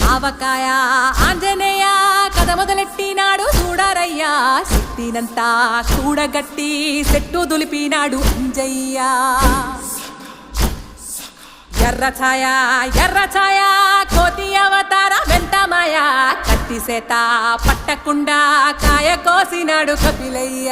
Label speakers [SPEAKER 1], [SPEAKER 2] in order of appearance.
[SPEAKER 1] ఆవకాయ ఆంజనేయ కథ మొదలెట్టినాడు చూడరయ్యా శక్తినంతా కూడగట్టి చెట్టు దులిపినాడు అంజయ్య ఎర్ర ఛాయ కోతి అవతార వెంటమాయ కత్తి సేత పట్టకుండా కాయ కోసినాడు కపిలయ్య